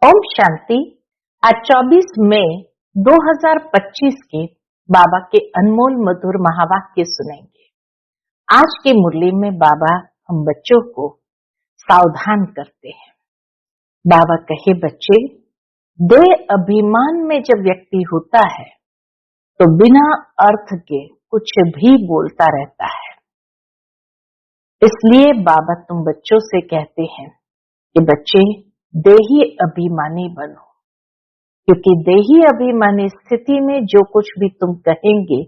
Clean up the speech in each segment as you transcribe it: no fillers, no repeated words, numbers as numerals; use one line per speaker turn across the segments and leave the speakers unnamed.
ओम शांति। आज 24 मई 2025 के बाबा के अनमोल मधुर महावाक्य सुनेंगे। आज की मुरली में बाबा हम बच्चों को सावधान करते हैं। बाबा कहे, बच्चे, देह अभिमान में जब व्यक्ति होता है तो बिना अर्थ के कुछ भी बोलता रहता है। इसलिए बाबा तुम बच्चों से कहते हैं कि बच्चे देही अभिमानी बनो, क्योंकि देही अभिमानी स्थिति में जो कुछ भी तुम कहेंगे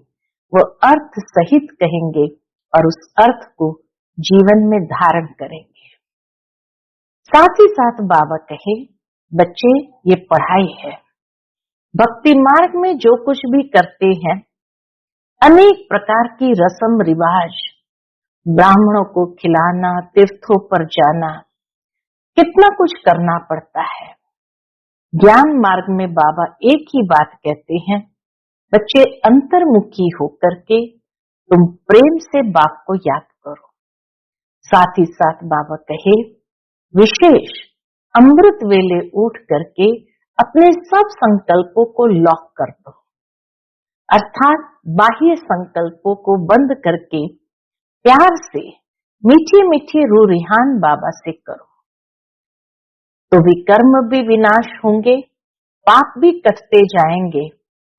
वो अर्थ सहित कहेंगे और उस अर्थ को जीवन में धारण करेंगे। साथ ही साथ बाबा कहे, बच्चे ये पढ़ाई है। भक्ति मार्ग में जो कुछ भी करते हैं, अनेक प्रकार की रस्म रिवाज, ब्राह्मणों को खिलाना, तीर्थों पर जाना, कितना कुछ करना पड़ता है। ज्ञान मार्ग में बाबा एक ही बात कहते हैं, बच्चे अंतर्मुखी होकर के तुम प्रेम से बाप को याद करो। साथ ही साथ बाबा कहे, विशेष अमृत वेले उठ करके अपने सब संकल्पों को लॉक कर दो, अर्थात बाह्य संकल्पों को बंद करके प्यार से मीठी मीठी रूरिहान बाबा से करो, तो विकर्म भी विनाश होंगे, पाप भी कटते जाएंगे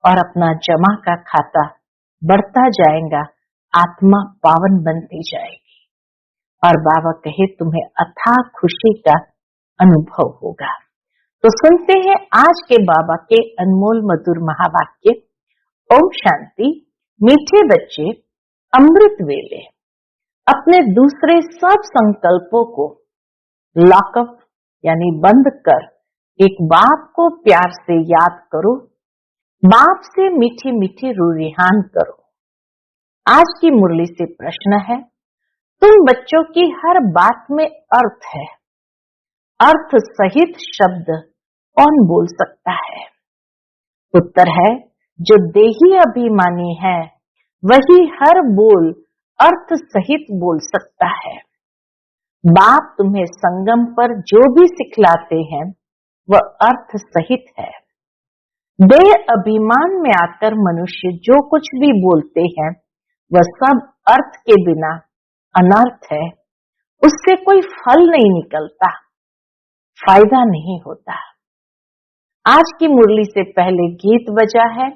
और अपना जमा का खाता बढ़ता जाएगा, आत्मा पावन बनती जाएगी और बाबा कहे तुम्हें अथाह खुशी का अनुभव होगा। तो सुनते हैं आज के बाबा के अनमोल मधुर महावाक्य। ओम शांति। मीठे बच्चे, अमृत वेले अपने दूसरे सब संकल्पों को लॉकअप यानी बंद कर एक बाप को प्यार से याद करो, बाप से मीठी मीठी रूरिहान करो। आज की मुरली से प्रश्न है, तुम बच्चों की हर बात में अर्थ है, अर्थ सहित शब्द कौन बोल सकता है? उत्तर है, जो देही अभिमानी है वही हर बोल अर्थ सहित बोल सकता है। बाप तुम्हें संगम पर जो भी सिखलाते हैं वह अर्थ सहित है। देह अभिमान में आकर मनुष्य जो कुछ भी बोलते हैं वह सब अर्थ के बिना अनर्थ है, उससे कोई फल नहीं निकलता, फायदा नहीं होता। आज की मुरली से पहले गीत बजा है,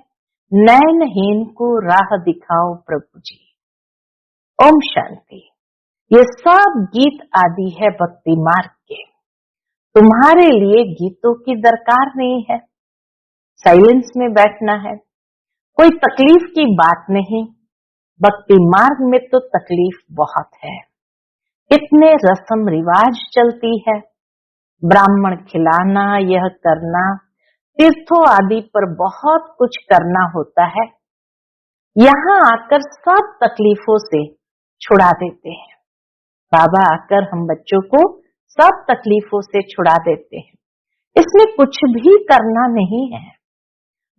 नैनहीन को राह दिखाओ प्रभु जी। ओम शांति। ये सब गीत आदि है भक्ति मार्ग के। तुम्हारे लिए गीतों की दरकार नहीं है, साइलेंस में बैठना है, कोई तकलीफ की बात नहीं। भक्ति मार्ग में तो तकलीफ बहुत है, इतने रस्म रिवाज चलती है, ब्राह्मण खिलाना, यह करना, तीर्थों आदि पर बहुत कुछ करना होता है। यहाँ आकर सब तकलीफों से छुड़ा देते हैं। बाबा आकर हम बच्चों को सब तकलीफों से छुड़ा देते हैं। इसमें कुछ भी करना नहीं है,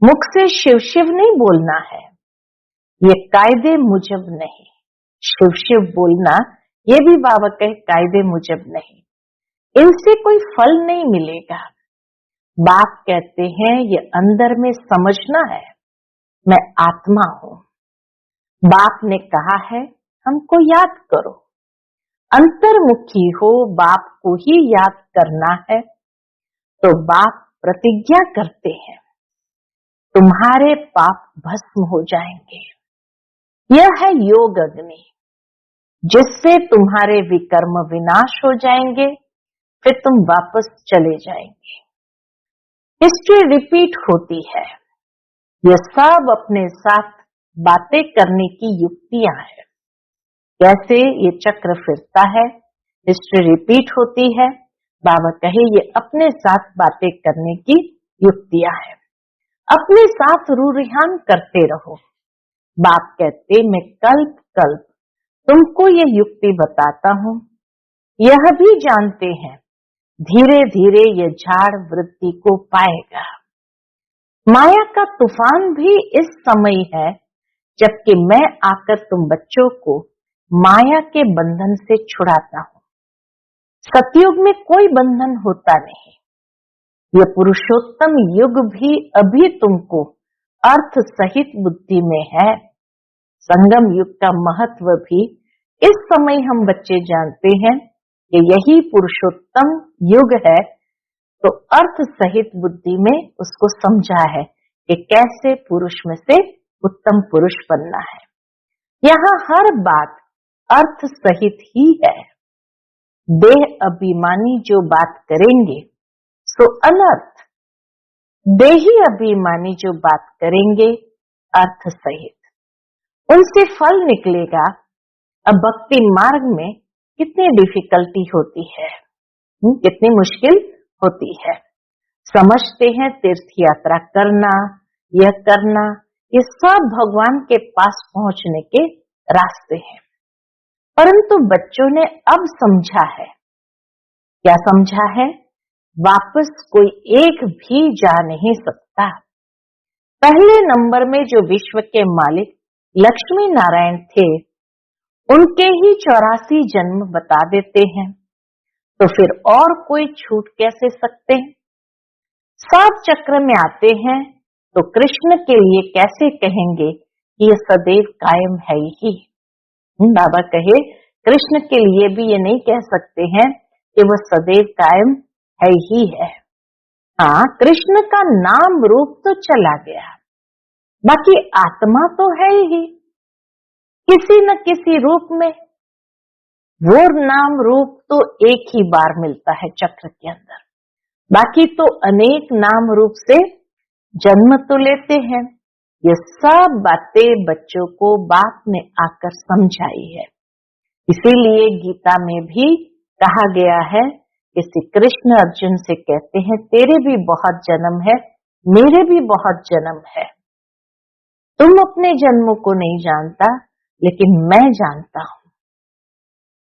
मुख से शिव शिव नहीं बोलना है, ये कायदे मुजब नहीं। शिव शिव बोलना ये भी बाबा कहे कायदे मुजब नहीं, इनसे कोई फल नहीं मिलेगा। बाप कहते हैं ये अंदर में समझना है, मैं आत्मा हूं। बाप ने कहा है हमको याद करो, अंतर्मुखी हो, बाप को ही याद करना है। तो बाप प्रतिज्ञा करते हैं, तुम्हारे पाप भस्म हो जाएंगे। यह है योग अग्नि, जिससे तुम्हारे विकर्म विनाश हो जाएंगे, फिर तुम वापस चले जाएंगे। हिस्ट्री रिपीट होती है, यह सब अपने साथ बातें करने की युक्तियां हैं। कैसे ये चक्र फिरता है, हिस्ट्री रिपीट होती है। बाबा कहे ये अपने साथ बातें करने की युक्तियां हैं, अपने साथ रूरिहान करते रहो। बाप कहते मैं कल्प कल्प तुमको ये युक्ति बताता हूँ, यह भी जानते हैं धीरे धीरे ये झाड़ वृद्धि को पाएगा। माया का तूफान भी इस समय है, जबकि मैं आकर तुम बच्चों को माया के बंधन से छुड़ाता हूं। सतयुग में कोई बंधन होता नहीं, ये पुरुषोत्तम युग भी अभी तुमको अर्थ सहित बुद्धि में है। संगम युग का महत्व भी इस समय हम बच्चे जानते हैं कि यही पुरुषोत्तम युग है, तो अर्थ सहित बुद्धि में उसको समझा है कि कैसे पुरुष में से उत्तम पुरुष बनना है। यहाँ हर बात अर्थ सहित ही है। देह अभिमानी जो बात करेंगे सो अनर्थ, देही अभिमानी जो बात करेंगे अर्थ सहित, उनसे फल निकलेगा। अब भक्ति मार्ग में कितनी डिफिकल्टी होती है, कितनी मुश्किल होती है। समझते हैं तीर्थ यात्रा करना, यह करना, ये सब भगवान के पास पहुंचने के रास्ते हैं, परंतु बच्चों ने अब समझा है। क्या समझा है? वापस कोई एक भी जा नहीं सकता। पहले नंबर में जो विश्व के मालिक लक्ष्मी नारायण थे, उनके ही 84 जन्म बता देते हैं, तो फिर और कोई छूट कैसे सकते हैं? सात चक्र में आते हैं तो कृष्ण के लिए कैसे कहेंगे कि ये सदैव कायम है ही। बाबा कहे कृष्ण के लिए भी ये नहीं कह सकते हैं कि वह सदैव कायम है ही है। हाँ, कृष्ण का नाम रूप तो चला गया, बाकी आत्मा तो है ही किसी न किसी रूप में। वो नाम रूप तो एक ही बार मिलता है चक्र के अंदर, बाकी तो अनेक नाम रूप से जन्म तो लेते हैं। ये सब बातें बच्चों को बाप ने आकर समझाई है। इसीलिए गीता में भी कहा गया है कि श्री कृष्ण अर्जुन से कहते हैं तेरे भी बहुत जन्म है, मेरे भी बहुत जन्म है। तुम अपने जन्मों को नहीं जानता, लेकिन मैं जानता हूं।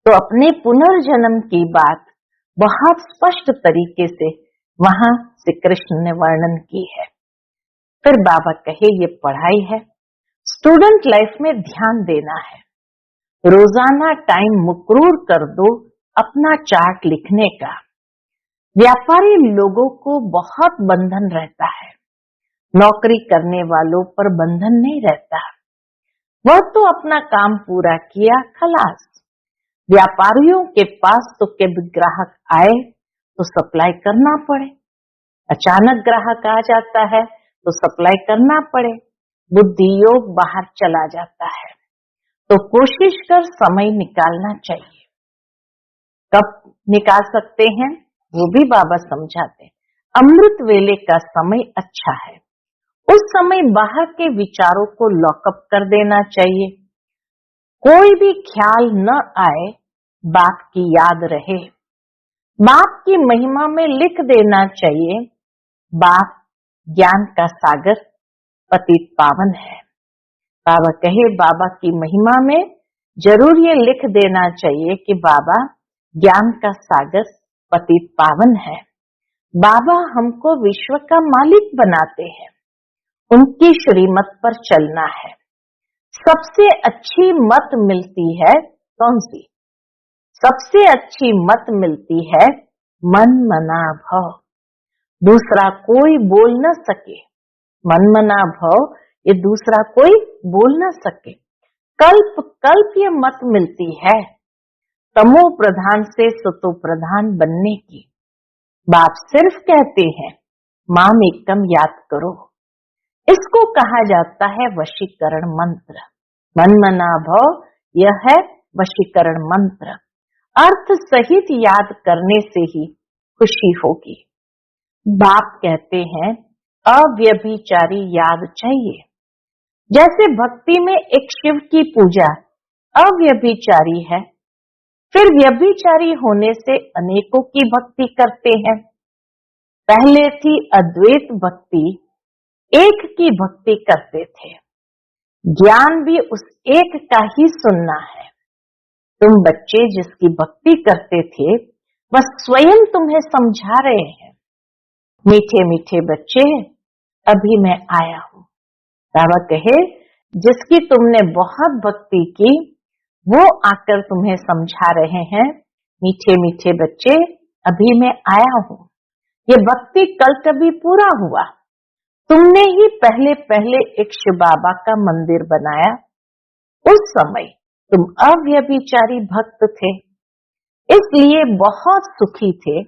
तो अपने पुनर्जन्म की बात बहुत स्पष्ट तरीके से वहां श्री कृष्ण ने वर्णन की है। फिर बाबा कहे ये पढ़ाई है, स्टूडेंट लाइफ में ध्यान देना है। रोजाना टाइम मुकर्रर कर दो अपना चार्ट लिखने का। व्यापारी लोगों को बहुत बंधन रहता है, नौकरी करने वालों पर बंधन नहीं रहता। वह तो अपना काम पूरा किया, खलास। व्यापारियों के पास तो कभी ग्राहक आए तो सप्लाई करना पड़े, अचानक ग्राहक आ जाता है तो सप्लाई करना पड़े, बुद्धि योग बाहर चला जाता है, तो कोशिश कर समय निकालना चाहिए। कब निकाल सकते हैं वो भी बाबा समझाते हैं। अमृत वेले का समय अच्छा है, उस समय बाहर के विचारों को लॉकअप कर देना चाहिए। कोई भी ख्याल न आए, बाप की याद रहे, बाप की महिमा में लिख देना चाहिए बाप ज्ञान का सागर पतित पावन है। बाबा कहे बाबा की महिमा में जरूर ये लिख देना चाहिए कि बाबा ज्ञान का सागर पतित पावन है। बाबा हमको विश्व का मालिक बनाते हैं, उनकी श्रीमत पर चलना है। सबसे अच्छी मत मिलती है कौन सी? सबसे अच्छी मत मिलती है मन मना भव, दूसरा कोई बोल न सके। मन मना भव ये दूसरा कोई बोल न सके। कल्प कल्प ये मत मिलती है तमो प्रधान से सतो प्रधान बनने की। बाप सिर्फ कहते हैं माम एकम याद करो, इसको कहा जाता है वशीकरण मंत्र। मन मना भव यह है वशीकरण मंत्र। अर्थ सहित याद करने से ही खुशी होगी। बाप कहते हैं अव्यभिचारी याद चाहिए। जैसे भक्ति में एक शिव की पूजा अव्यभिचारी है, फिर व्यभिचारी होने से अनेकों की भक्ति करते हैं। पहले थी अद्वैत भक्ति, एक की भक्ति करते थे। ज्ञान भी उस एक का ही सुनना है। तुम बच्चे जिसकी भक्ति करते थे वह स्वयं तुम्हें समझा रहे हैं। मीठे मीठे बच्चे अभी मैं आया हूं। बाबा कहे जिसकी तुमने बहुत भक्ति की वो आकर तुम्हें समझा रहे हैं, मीठे मीठे बच्चे अभी मैं आया हूं। ये भक्ति कल कभी पूरा हुआ। तुमने ही पहले पहले एक शिव बाबा का मंदिर बनाया। उस समय तुम अव्यभिचारी भक्त थे, इसलिए बहुत सुखी थे।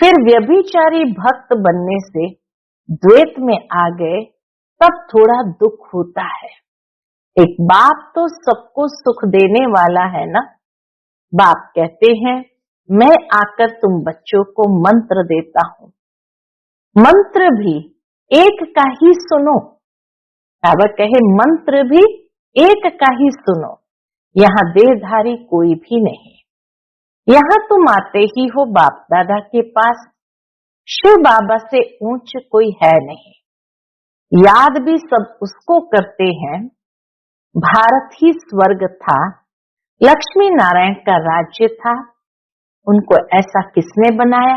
फिर व्यभिचारी भक्त बनने से द्वैत में आ गए, तब थोड़ा दुख होता है। एक बाप तो सबको सुख देने वाला है ना। बाप कहते हैं, मैं आकर तुम बच्चों को मंत्र देता हूं। मंत्र भी एक का ही सुनो। बाबा कहे मंत्र भी एक का ही सुनो। यहाँ देहधारी कोई भी नहीं। यहाँ तुम आते ही हो बाप दादा के पास। शिव बाबा से ऊंच कोई है नहीं। याद भी सब उसको करते हैं। भारत ही स्वर्ग था, लक्ष्मी नारायण का राज्य था। उनको ऐसा किसने बनाया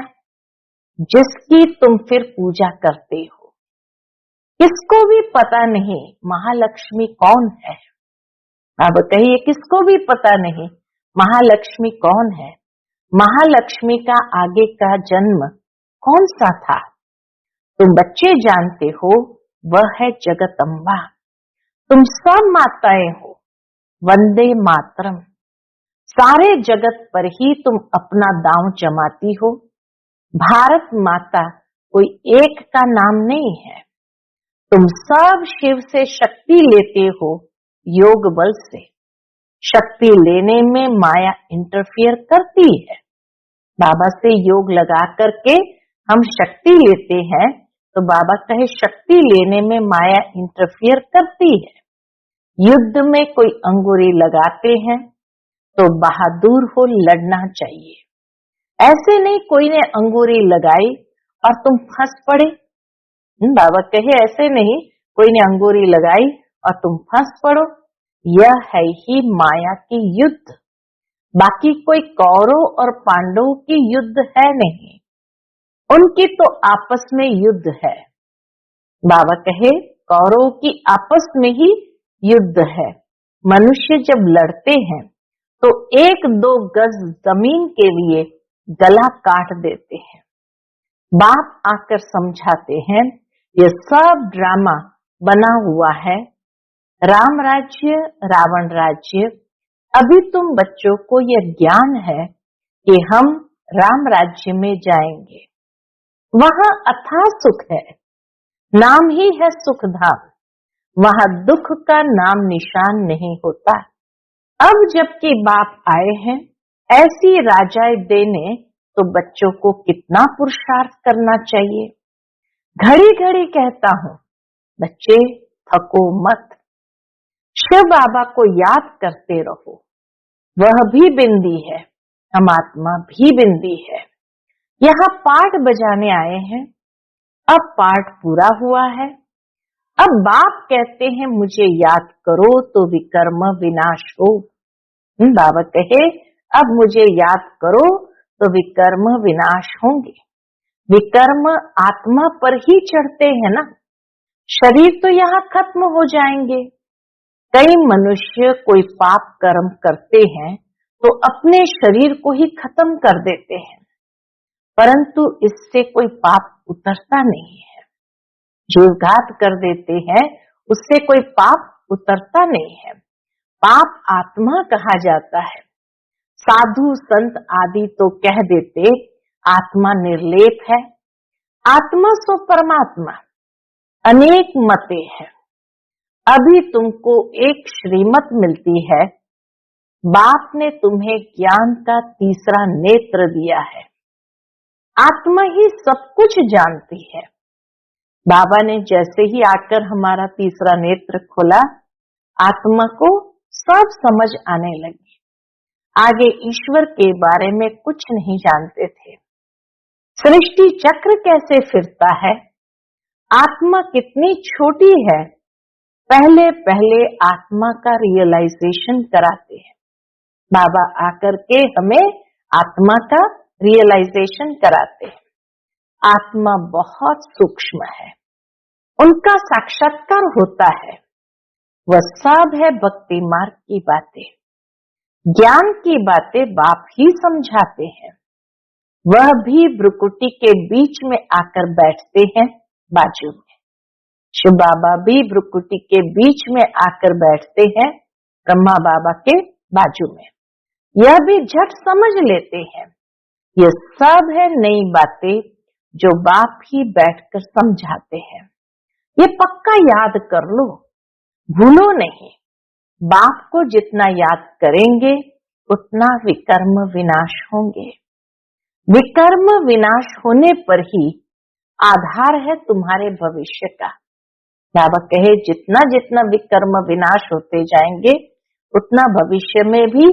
जिसकी तुम फिर पूजा करते हो? किसको भी पता नहीं महालक्ष्मी कौन है। अब कहिए, किसको भी पता नहीं महालक्ष्मी कौन है। महालक्ष्मी का आगे का जन्म कौन सा था? तुम बच्चे जानते हो, वह है जगदम्बा। तुम सब माताएं हो। वंदे मातरम। सारे जगत पर ही तुम अपना दांव जमाती हो। भारत माता कोई एक का नाम नहीं है। तुम सब शिव से शक्ति लेते हो, योग बल से। शक्ति लेने में माया इंटरफियर करती है। बाबा से योग लगा करके हम शक्ति लेते हैं, तो बाबा कहे शक्ति लेने में माया इंटरफियर करती है। युद्ध में कोई अंगूरी लगाते हैं तो बहादुर हो, लड़ना चाहिए। ऐसे नहीं कोई ने अंगूरी लगाई और तुम फंस पड़े। बाबा कहे ऐसे नहीं कोई ने अंगूरी लगाई और तुम फंस पड़ो। यह है ही माया की युद्ध। बाकी कोई कौरव और पांडवों की युद्ध है नहीं, उनकी तो आपस में युद्ध है। बाबा कहे कौरवों की आपस में ही युद्ध है। मनुष्य जब लड़ते हैं तो 1-2 गज जमीन के लिए गला काट देते हैं। बाप आकर समझाते हैं, यह सब ड्रामा बना हुआ है। राम राज्य, रावण राज्य। अभी तुम बच्चों को यह ज्ञान है कि हम राम राज्य में जाएंगे। वहां अथाह सुख है, नाम ही है सुखधाम। वहां दुख का नाम निशान नहीं होता। अब जबकि बाप आए हैं ऐसी राजाएं देने, तो बच्चों को कितना पुरुषार्थ करना चाहिए। घड़ी घड़ी कहता हूं, बच्चे थको मत। शिव बाबा को याद करते रहो। वह भी बिंदी है, हम आत्मा भी बिंदी है। यहाँ पाठ बजाने आए हैं, अब पाठ पूरा हुआ है। अब बाप कहते हैं मुझे याद करो तो विकर्म विनाश हो। बाबा कहे अब मुझे याद करो तो विकर्म विनाश होंगे। विकर्म आत्मा पर ही चढ़ते हैं ना, शरीर तो यहाँ खत्म हो जाएंगे। कई मनुष्य कोई पाप कर्म करते हैं तो अपने शरीर को ही खत्म कर देते हैं, परंतु इससे कोई पाप उतरता नहीं है। जीवघात कर देते हैं, उससे कोई पाप उतरता नहीं है। पाप आत्मा कहा जाता है। साधु संत आदि तो कह देते आत्मा निर्लेप है। आत्मा सो परमात्मा। अनेक मतें हैं। अभी तुमको एक श्रीमत मिलती है। बाप ने तुम्हें ज्ञान का तीसरा नेत्र दिया है। आत्मा ही सब कुछ जानती है। बाबा ने जैसे ही आकर हमारा तीसरा नेत्र खोला, आत्मा को सब समझ आने लगी। आगे ईश्वर के बारे में कुछ नहीं जानते थे। सृष्टि चक्र कैसे फिरता है, आत्मा कितनी छोटी है, पहले पहले आत्मा का रियलाइजेशन कराते हैं। बाबा आकर के हमें आत्मा का रियलाइजेशन कराते हैं। आत्मा बहुत सूक्ष्म है, उनका साक्षात्कार होता है। वह सब है भक्ति मार्ग की बातें, ज्ञान की बातें बाप ही समझाते हैं। वह भी भ्रुकुटी के बीच में आकर बैठते हैं बाजू में। शिव बाबा भी भ्रुकुटी के बीच में आकर बैठते हैं ब्रह्मा बाबा के बाजू में। यह भी झट समझ लेते हैं। यह सब है नई बातें जो बाप ही बैठकर समझाते हैं। ये पक्का याद कर लो, भूलो नहीं। बाप को जितना याद करेंगे उतना विकर्म विनाश होंगे। विकर्म विनाश होने पर ही आधार है तुम्हारे भविष्य का। बाबा कहे जितना जितना विकर्म विनाश होते जाएंगे उतना भविष्य में भी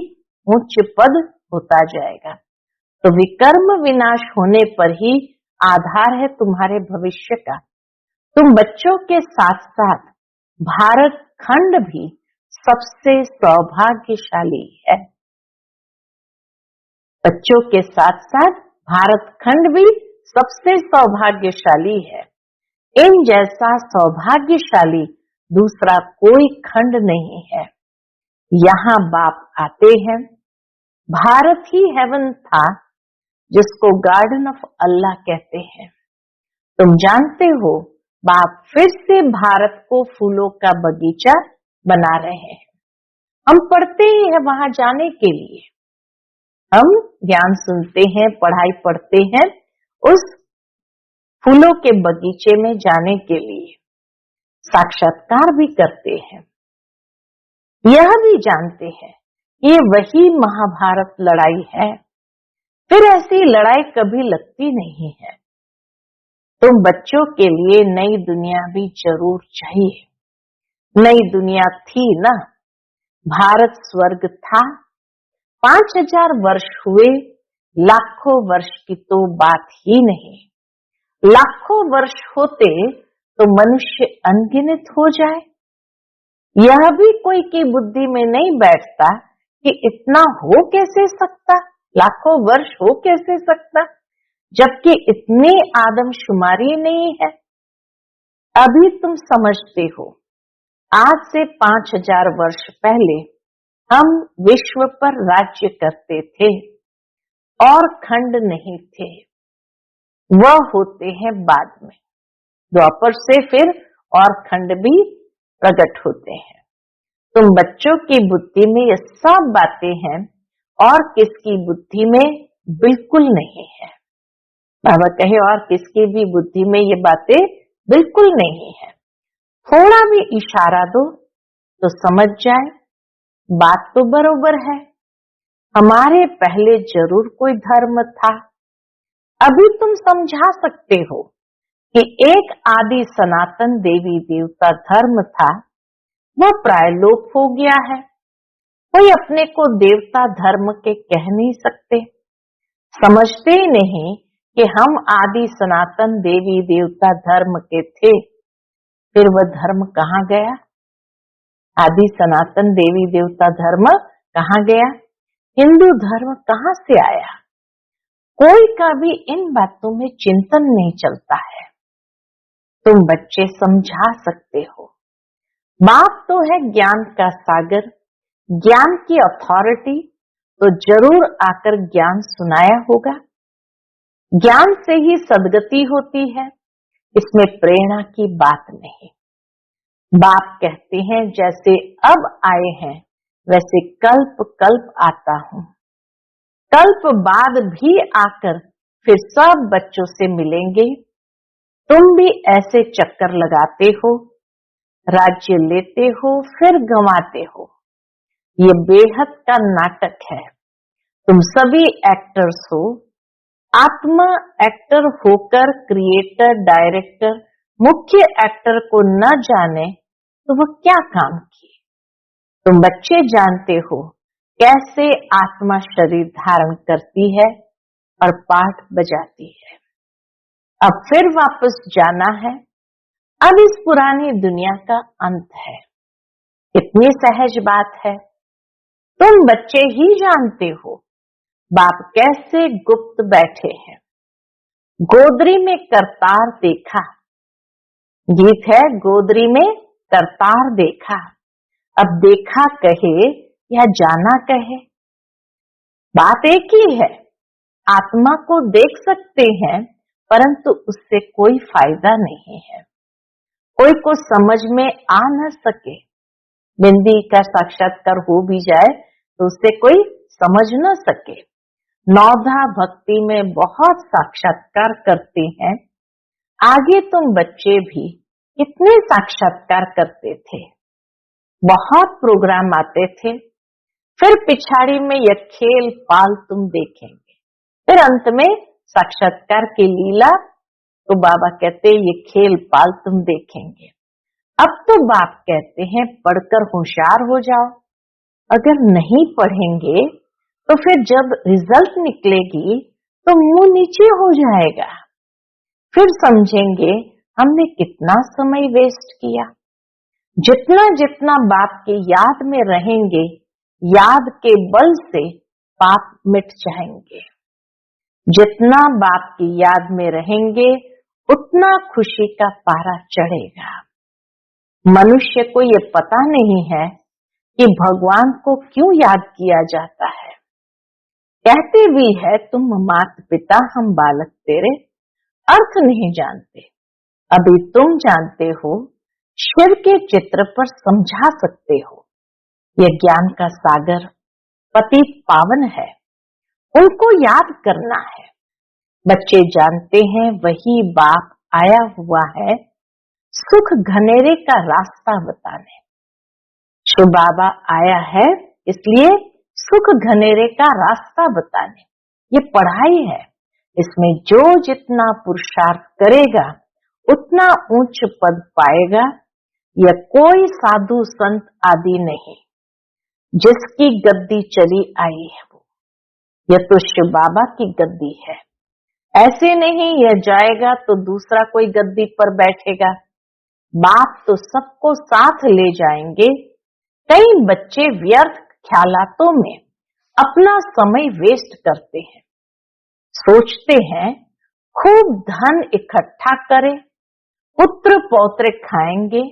उच्च पद होता जाएगा। तो विकर्म विनाश होने पर ही आधार है तुम्हारे भविष्य का। तुम बच्चों के साथ साथ भारत खंड भी सबसे सौभाग्यशाली है। बच्चों के साथ साथ भारत खंड भी सबसे सौभाग्यशाली है। इन जैसा सौभाग्यशाली दूसरा कोई खंड नहीं है। यहाँ बाप आते हैं। भारत ही हेवन था जिसको गार्डन ऑफ अल्लाह कहते हैं। तुम जानते हो बाप फिर से भारत को फूलों का बगीचा बना रहे हैं। हम पढ़ते ही हैं वहां जाने के लिए। हम ज्ञान सुनते हैं, पढ़ाई पढ़ते हैं उस फूलों के बगीचे में जाने के लिए। साक्षात्कार भी करते हैं। यह भी जानते हैं ये वही महाभारत लड़ाई है। फिर ऐसी लड़ाई कभी लगती नहीं है। तुम बच्चों के लिए नई दुनिया भी जरूर चाहिए। नई दुनिया थी ना, भारत स्वर्ग था। 5000 वर्ष हुए, लाखों वर्ष की तो बात ही नहीं। लाखों वर्ष होते तो मनुष्य अनगिनत हो जाए। यह भी कोई की बुद्धि में नहीं बैठता कि इतना हो कैसे सकता, लाखों वर्ष हो कैसे सकता, जबकि इतनी आदमशुमारी नहीं है। अभी तुम समझते हो, आज से 5000 वर्ष पहले हम विश्व पर राज्य करते थे और खंड नहीं थे। वह होते हैं बाद में, द्वापर से फिर और खंड भी प्रकट होते हैं। तुम बच्चों की बुद्धि में ये सब बातें हैं और किसकी बुद्धि में बिल्कुल नहीं है। बाबा कहे और किसकी भी बुद्धि में ये बातें बिल्कुल नहीं है। थोड़ा भी इशारा दो तो समझ जाए बात तो बरोबर है। हमारे पहले जरूर कोई धर्म था। अभी तुम समझा सकते हो कि एक आदि सनातन देवी देवता धर्म था, वह प्रायलोप हो गया है। कोई अपने को देवता धर्म के कह नहीं सकते। समझते ही नहीं कि हम आदि सनातन देवी देवता धर्म के थे। फिर वह धर्म कहाँ गया? आदि सनातन देवी देवता धर्म कहाँ गया? हिंदू धर्म कहाँ से आया? कोई का भी इन बातों में चिंतन नहीं चलता है। तुम बच्चे समझा सकते हो। बाप तो है ज्ञान का सागर, ज्ञान की अथॉरिटी, तो जरूर आकर ज्ञान सुनाया होगा। ज्ञान से ही सदगति होती है, इसमें प्रेरणा की बात नहीं। बाप कहते हैं जैसे अब आए हैं वैसे कल्प कल्प आता हूं। कल्प बाद भी आकर फिर सब बच्चों से मिलेंगे। तुम भी ऐसे चक्कर लगाते हो, राज्य लेते हो फिर गंवाते हो। ये बेहद का नाटक है। तुम सभी एक्टर्स हो। आत्मा एक्टर होकर क्रिएटर, डायरेक्टर, मुख्य एक्टर को न जाने तो वह क्या काम किए। तुम बच्चे जानते हो कैसे आत्मा शरीर धारण करती है और पाठ बजाती है। अब फिर वापस जाना है। अब इस पुरानी दुनिया का अंत है। इतनी सहज बात है। तुम बच्चे ही जानते हो बाप कैसे गुप्त बैठे हैं। गोदरी में करतार देखा, गीत है गोदरी में करतार देखा। अब देखा कहे या जाना कहे, बात एक ही है। आत्मा को देख सकते हैं, परंतु उससे कोई फायदा नहीं है। कोई को समझ में आ न सके, बिंदी का साक्षात्कार हो भी जाए तो उससे कोई समझ न सके। नौधा भक्ति में बहुत साक्षात्कार करते हैं। आगे तुम बच्चे भी कितने साक्षात्कार करते थे, बहुत प्रोग्राम आते थे, फिर पिछाड़ी में यह खेल पाल तुम देखेंगे, फिर अंत में साक्षात्कार की लीला, तो बाबा कहते हैं ये खेल पाल तुम देखेंगे। अब तो बाप कहते हैं पढ़कर होशियार हो जाओ। अगर नहीं पढ़ेंगे तो फिर जब रिजल्ट निकलेगी तो मुंह नीचे हो जाएगा, फिर समझेंगे हमने कितना समय वेस्ट किया। जितना जितना बाप की याद में रहेंगे, याद के बल से पाप मिट जाएंगे। जितना बाप की याद में रहेंगे उतना खुशी का पारा चढ़ेगा। मनुष्य को ये पता नहीं है कि भगवान को क्यों याद किया जाता है। कहते भी है तुम मात पिता हम बालक तेरे, अर्थ नहीं जानते। अभी तुम जानते हो, शिव के चित्र पर समझा सकते हो। यह ज्ञान का सागर पतित पावन है, उनको याद करना है। बच्चे जानते हैं वही बाप आया हुआ है सुख घनेरे का रास्ता बताने। शिव बाबा आया है इसलिए सुख घनेरे का रास्ता बताने। ये पढ़ाई है, इसमें जो जितना पुरुषार्थ करेगा उतना ऊंच पद पाएगा। यह कोई साधु संत आदि नहीं जिसकी गद्दी चली आई है वो, यह तो शिव बाबा की गद्दी है। ऐसे नहीं यह जाएगा तो दूसरा कोई गद्दी पर बैठेगा। बाप तो सबको साथ ले जाएंगे। कई बच्चे व्यर्थ ख्यालातों में अपना समय वेस्ट करते हैं। सोचते हैं खूब धन इकट्ठा करें, पुत्र पौत्र खाएंगे,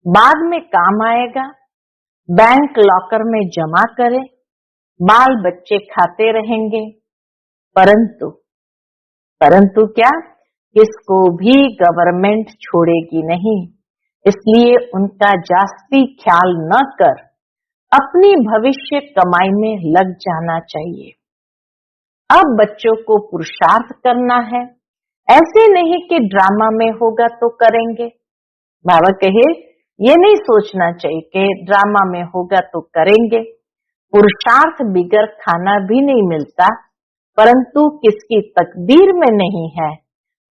बाद में काम आएगा, बैंक लॉकर में जमा करें, बाल बच्चे खाते रहेंगे। परंतु क्या, किसको भी गवर्नमेंट छोड़ेगी नहीं। इसलिए उनका जास्ती ख्याल न कर अपनी भविष्य कमाई में लग जाना चाहिए। अब बच्चों को पुरुषार्थ करना है, ऐसे नहीं कि ड्रामा में होगा तो करेंगे। बाबा कहे ये नहीं सोचना चाहिए कि ड्रामा में होगा तो करेंगे। पुरुषार्थ बिगर खाना भी नहीं मिलता, परंतु किसकी तकदीर में नहीं है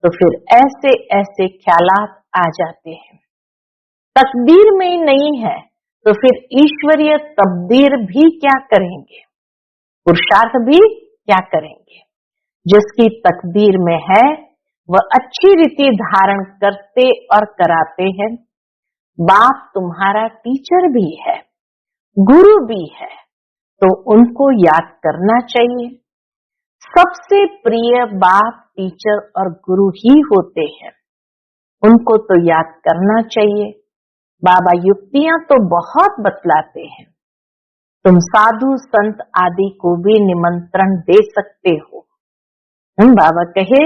तो फिर ऐसे ऐसे ख्यालात आ जाते हैं। तकदीर में ही नहीं है तो फिर ईश्वरीय तब्दीर भी क्या करेंगे, पुरुषार्थ भी क्या करेंगे। जिसकी तकदीर में है वह अच्छी रीति धारण करते और कराते हैं। बाप तुम्हारा टीचर भी है, गुरु भी है, तो उनको याद करना चाहिए। सबसे प्रिय बाप टीचर और गुरु ही होते हैं, उनको तो याद करना चाहिए। बाबा युक्तियां तो बहुत बतलाते हैं। तुम साधु संत आदि को भी निमंत्रण दे सकते हो। बाबा कहे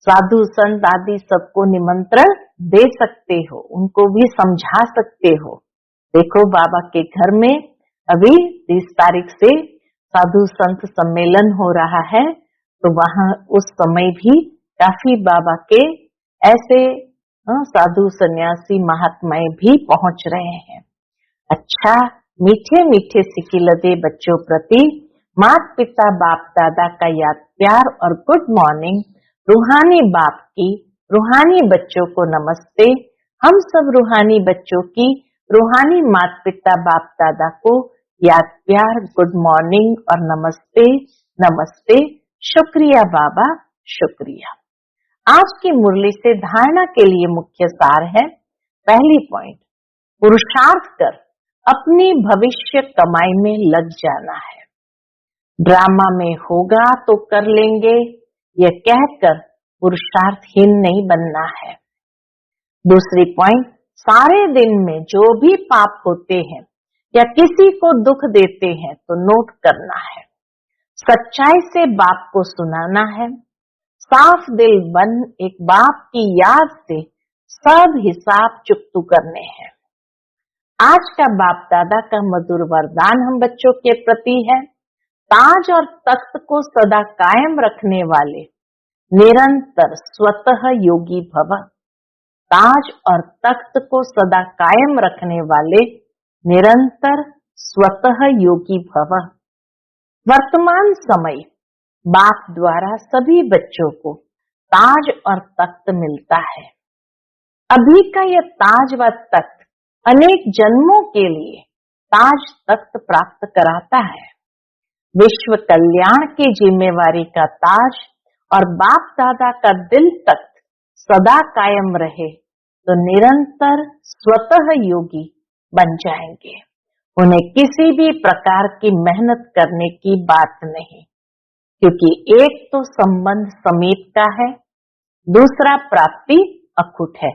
साधु संत आदि सबको निमंत्रण दे सकते हो, उनको भी समझा सकते हो। देखो बाबा के घर में अभी 30 तारीख से साधु संत सम्मेलन हो रहा है, तो वहां उस समय भी काफी बाबा के ऐसे साधु सन्यासी महात्माएं भी पहुंच रहे हैं। अच्छा, मीठे मीठे सिकिलदे बच्चों प्रति माता पिता बाप दादा का याद प्यार और गुड मॉर्निंग। रूहानी बाप की रूहानी बच्चों को नमस्ते। हम सब रूहानी बच्चों की रूहानी माता पिता बाप दादा को याद प्यार गुड मॉर्निंग और नमस्ते नमस्ते। शुक्रिया बाबा, शुक्रिया। आज की मुरली से धारणा के लिए मुख्य सार है। पहली पॉइंट, पुरुषार्थ कर अपनी भविष्य कमाई में लग जाना है। ड्रामा में होगा तो कर लेंगे, यह कहकर पुरुषार्थहीन नहीं बनना है। दूसरी पॉइंट, सारे दिन में जो भी पाप होते हैं या किसी को दुख देते हैं तो नोट करना है। सच्चाई से बाप को सुनाना है। साफ दिल बन एक बाप की याद से सब हिसाब चुकतू करने हैं। आज का बाप दादा का मधुर वरदान हम बच्चों के प्रति है। ताज और तख्त को सदा कायम रखने वाले निरंतर स्वतः योगी भव। ताज और तख्त को सदा कायम रखने वाले निरंतर स्वतः योगी भव। वर्तमान समय बाप द्वारा सभी बच्चों को ताज और तख्त मिलता है। अभी का यह ताज व तख्त अनेक जन्मों के लिए ताज तख्त प्राप्त कराता है। विश्व कल्याण की जिम्मेवारी का ताज और बाप दादा का दिल तख्त सदा कायम रहे तो निरंतर स्वतः योगी बन जाएंगे। उन्हें किसी भी प्रकार की मेहनत करने की बात नहीं, क्योंकि एक तो संबंध समीप का है, दूसरा प्राप्ति अखुट है।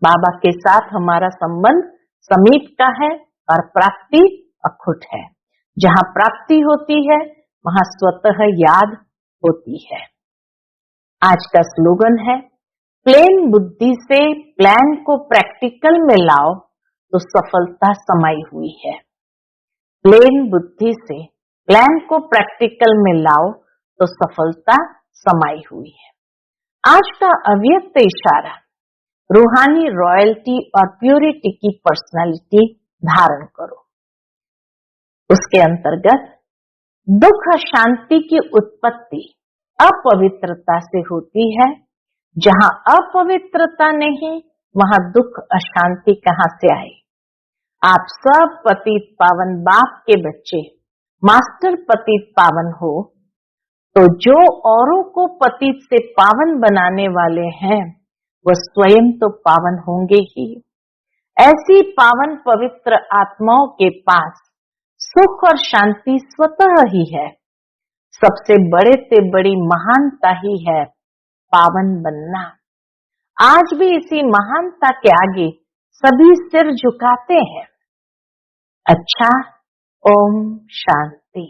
बाबा के साथ हमारा संबंध समीप का है और प्राप्ति अखुट है। जहाँ प्राप्ति होती है वहाँ स्वतः याद होती है। आज का स्लोगन है, प्लेन बुद्धि से प्लान को प्रैक्टिकल में लाओ तो सफलता समाई हुई है। प्लेन बुद्धि से प्लान को प्रैक्टिकल में लाओ तो सफलता समाई हुई है। आज का अव्यक्त इशारा, रूहानी रॉयल्टी और प्योरिटी की पर्सनालिटी धारण करो। उसके अंतर्गत दुख शांति की उत्पत्ति अपवित्रता से होती है। जहाँ अपवित्रता नहीं वहाँ दुख अशांति कहाँ से आए। आप सब पतित पावन बाप के बच्चे मास्टर पतित पावन हो, तो जो औरों को पतित से पावन बनाने वाले हैं वह स्वयं तो पावन होंगे ही। ऐसी पावन पवित्र आत्माओं के पास सुख और शांति स्वतः ही है। सबसे बड़े से बड़ी महानता ही है पावन बनना। आज भी इसी महानता के आगे सभी सिर झुकाते हैं। अच्छा, ओम शांति।